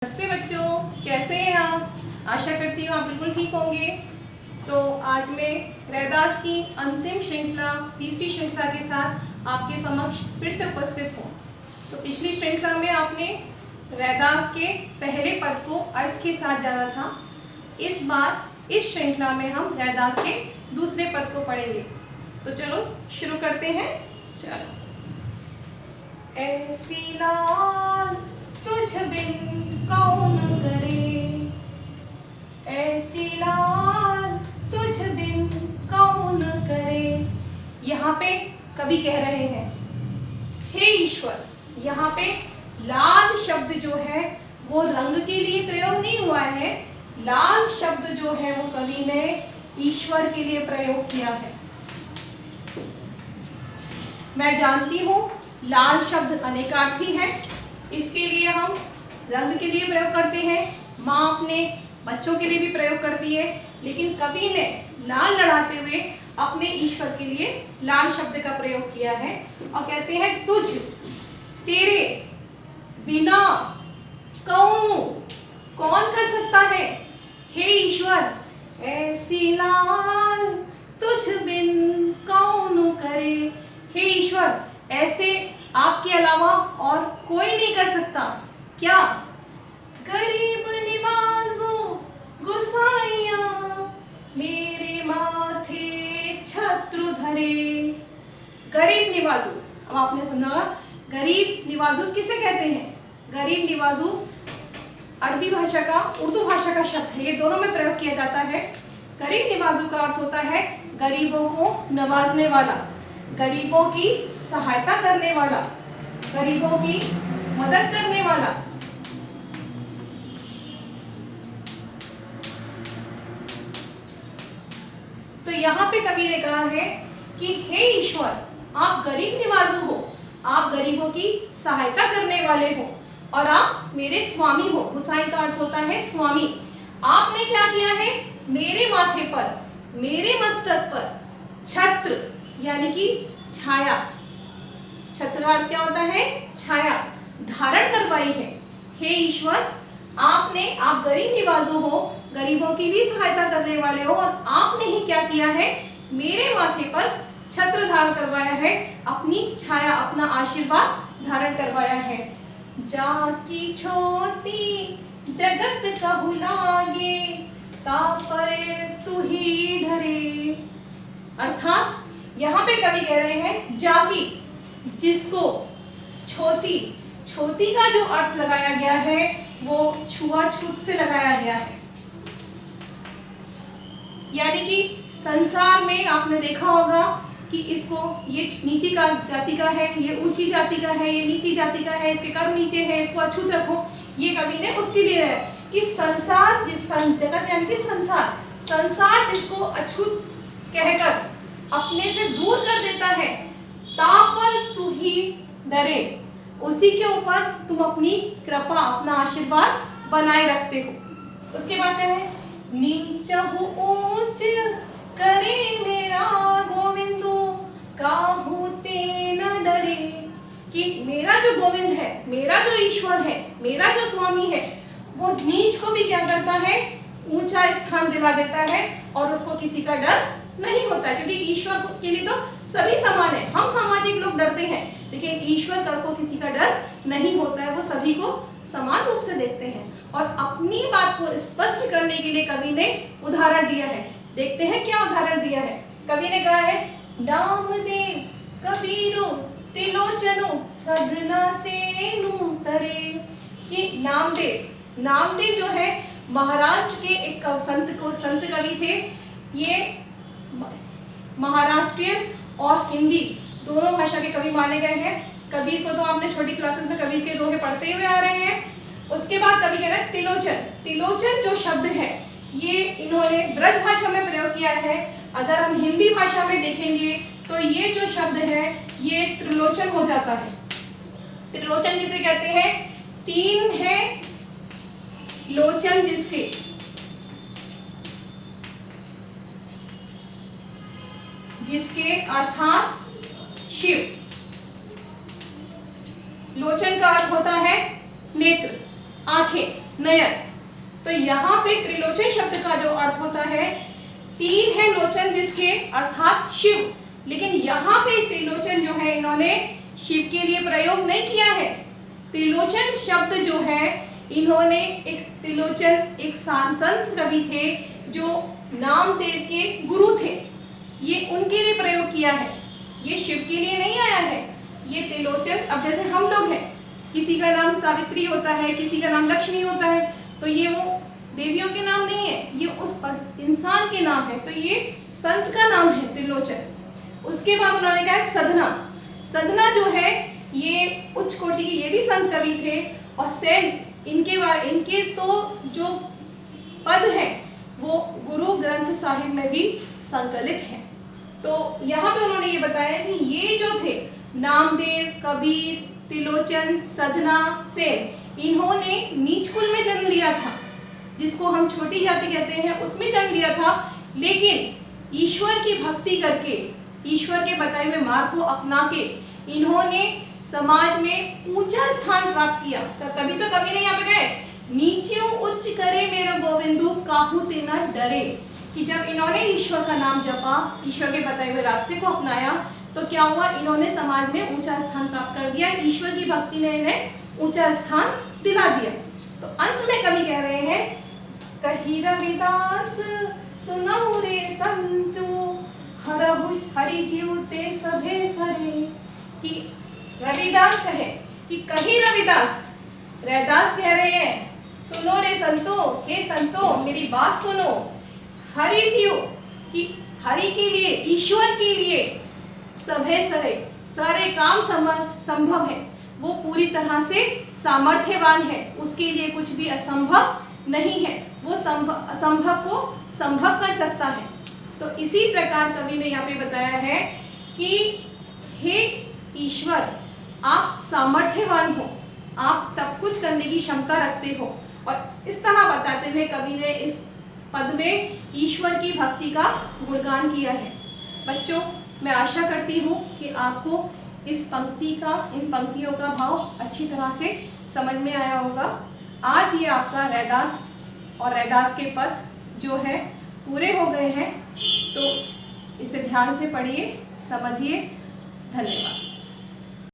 नमस्ते बच्चों, कैसे हैं आप? आशा करती हूँ आप बिल्कुल ठीक होंगे। तो आज मैं रैदास की अंतिम श्रृंखला, तीसरी श्रृंखला के साथ आपके समक्ष फिर से उपस्थित हूँ। तो पिछली श्रृंखला में आपने रैदास के पहले पद को अर्थ के साथ जाना था। इस बार इस श्रृंखला में हम रैदास के दूसरे पद को पढ़ेंगे। तो चलो शुरू करते हैं। चलो। ऐसी लाल तुझ बिन कौन करे, ऐसी लाल तुझ बिन कौन करे। यहाँ पे कवि कह रहे हैं, हे ईश्वर। यहाँ पे लाल शब्द जो है वो रंग के लिए प्रयोग नहीं हुआ है। लाल शब्द जो है वो कवि ने ईश्वर के लिए प्रयोग किया है। मैं जानती हूँ लाल शब्द अनेकार्थी है, इसके लिए हम रंग के लिए प्रयोग करते हैं, माँ अपने बच्चों के लिए भी प्रयोग करती है, लेकिन कवि ने लाल लड़ाते हुए अपने ईश्वर के लिए लाल शब्द का प्रयोग किया है और कहते हैं तुझ, तेरे बिना कौन कर सकता है। हे ईश्वर, ऐसी लाल तुझ बिन कौन करे। हे ईश्वर, ऐसे आपके अलावा और कोई नहीं कर सकता। क्या? गरीब निवाजो गुसाइया, मेरे माथे छत्र धरे। गरीब निवाजो, अब आपने सुना, गरीब निवाजो किसे कहते हैं? गरीब निवाजो अरबी भाषा का, उर्दू भाषा का शब्द है, ये दोनों में प्रयोग किया जाता है। गरीब निवाजो का अर्थ होता है गरीबों को नवाजने वाला, गरीबों की सहायता करने वाला, गरीबों की मदद करने वाला। तो यहाँ पे कवि ने कहा है कि हे ईश्वर, आप गरीब निवाजो हो, आप गरीबों की सहायता करने वाले हो और आप मेरे स्वामी हो। गुसाई का अर्थ होता है स्वामी। आपने क्या किया है? मेरे माथे पर, मेरे मस्तक पर छत्र यानी कि छाया, छत्र का अर्थ क्या होता है? छाया धारण करवाई है। हे ईश्वर, आप गरीब निवाजो हो, गरीबों की भी सहायता करने वाले हो और आपने ही क्या किया है? मेरे माथे पर छत्र धारण करवाया है, अपनी छाया, अपना आशीर्वाद धारण करवाया है। जाकी छोटी जगत कहु लागे, तापरे तू ही ढरे। अर्थात यहाँ पे कवि कह रहे हैं जाकी, जिसको, छोटी, छोटी का जो अर्थ लगाया गया है वो छुआछूत से लगाया गया है। यानी कि संसार में आपने देखा होगा कि इसको, ये नीची का जाति का है, ये ऊंची जाति का है, ये नीची जाति का है, इसके कर्म नीचे है, इसको अछूत रखो। ये कवि ने उसके लिए है कि संसार, जगत यानी कि संसार जिसको अछूत कहकर अपने से दूर कर देता है, तापर तू ही डरे, उसी के ऊपर तुम अपनी कृपा, अपना आशीर्वाद बनाए रखते हो। उसके बाद क्या है? नीचा हो ऊंच करे मेरा गोविंदो, काहू ते न डरे। कि मेरा जो गोविंद है, मेरा जो ईश्वर है, मेरा जो स्वामी है, वो नीच को भी क्या करता है? ऊंचा स्थान दिला देता है और उसको किसी का डर नहीं होता, क्योंकि ईश्वर के लिए तो सभी समान है। हम सामाजिक लोग डरते हैं, लेकिन ईश्वर को किसी का डर नहीं होता है, वो सभी को समान रूप से देखते हैं। और अपनी बात को स्पष्ट करने के लिए कवि ने उदाहरण दिया है। देखते हैं क्या उदाहरण दिया है। कवि ने कहा है, नामदेव कबीरो तिलोचनो सदना से नू तरे। कि नामदेव जो है महाराष्ट्र के एक संत कवि थे। ये महाराष्ट्रियन और हिंदी दोनों भाषा के कवि माने गए हैं। कबीर को तो आपने छोटी क्लासेस में कबीर के दोहे पढ़ते हुए आ रहे हैं। उसके बाद कवि कह रहे हैं तिलोचन जो शब्द है ये इन्होंने ब्रज भाषा में प्रयोग किया है। अगर हम हिंदी भाषा में देखेंगे तो ये जो शब्द है ये त्रिलोचन हो जाता है। त्रिलोचन किसे कहते हैं? तीन है लोचन जिसके अर्थात शिव। लोचन का अर्थ होता है नेत्र, आंखें। नयन। तो यहाँ पे त्रिलोचन शब्द का जो अर्थ होता है, तीन है लोचन जिसके अर्थात शिव, लेकिन यहाँ पे त्रिलोचन जो है इन्होंने शिव के लिए प्रयोग नहीं किया है। त्रिलोचन शब्द जो है इन्होंने एक त्रिलोचन एक संत कवि थे जो नामदेव के गुरु थे, ये उनके लिए प्रयोग किया है, ये शिव के लिए नहीं आया है। ये त्रिलोचन, अब जैसे हम लोग हैं, किसी का नाम सावित्री होता है, किसी का नाम लक्ष्मी होता है, तो ये वो देवियों के नाम नहीं है, ये उस पर इंसान के नाम है, तो ये संत का नाम है त्रिलोचन। उसके बाद उन्होंने कहा सधना। सधना जो है ये उच्च कोटि के, ये भी संत कवि थे, और सेन इनके तो जो पद है वो गुरु ग्रंथ साहिब में भी संकलित है। तो यहाँ पे उन्होंने ये बताया कि ये जो थे नामदेव, कबीर, त्रिलोचन, सधना, सेन, इन्होंने नीच कुल में जन्म लिया था, जिसको हम छोटी जाति कहते हैं, उसमें जन्म लिया था, लेकिन ईश्वर की भक्ति करके, ईश्वर के बताए हुए मार्ग को अपना के इन्होंने समाज में ऊंचा स्थान प्राप्त किया। तभी तो कवि ने यहाँ पे गए, नीचे उच्च करे मेरा गोविंदु काहू तेना डरे, कि जब इन्होंने ईश्वर का नाम जपा, ईश्वर के बताए हुए रास्ते को अपनाया, तो क्या हुआ, इन्होंने समाज में ऊंचा स्थान प्राप्त कर दिया, ईश्वर की भक्ति ने इन्हें ऊंचा स्थान दिला दिया। तो अंत में कवि कह रहे हैं, कही रविदास सुनहु रे संतो, हरहु हरि जीव ते सभे सरे, कि रविदास कहे कि कही रविदास, रैदास कह रहे हैं सुनो रे संतो, हे संतो मेरी बात सुनो, हरि जीव कि हरि के लिए, ईश्वर के लिए सभे सरे, सारे काम संभव है, वो पूरी तरह से सामर्थ्यवान है, उसके लिए कुछ भी असंभव नहीं है, वो असंभव को संभव कर सकता है। तो इसी प्रकार कवि ने यहाँ पे बताया है कि हे ईश्वर, आप सामर्थ्यवान हो, आप सब कुछ करने की क्षमता रखते हो। और इस तरह बताते हुए कवि ने इस पद में ईश्वर की भक्ति का गुणगान किया है। बच्चों, मैं आशा करती हूँ कि आपको इस पंक्ति का, इन पंक्तियों का भाव अच्छी तरह से समझ में आया होगा। आज ये आपका रैदास और रैदास के पद जो है पूरे हो गए हैं, तो इसे ध्यान से पढ़िए, समझिए। धन्यवाद।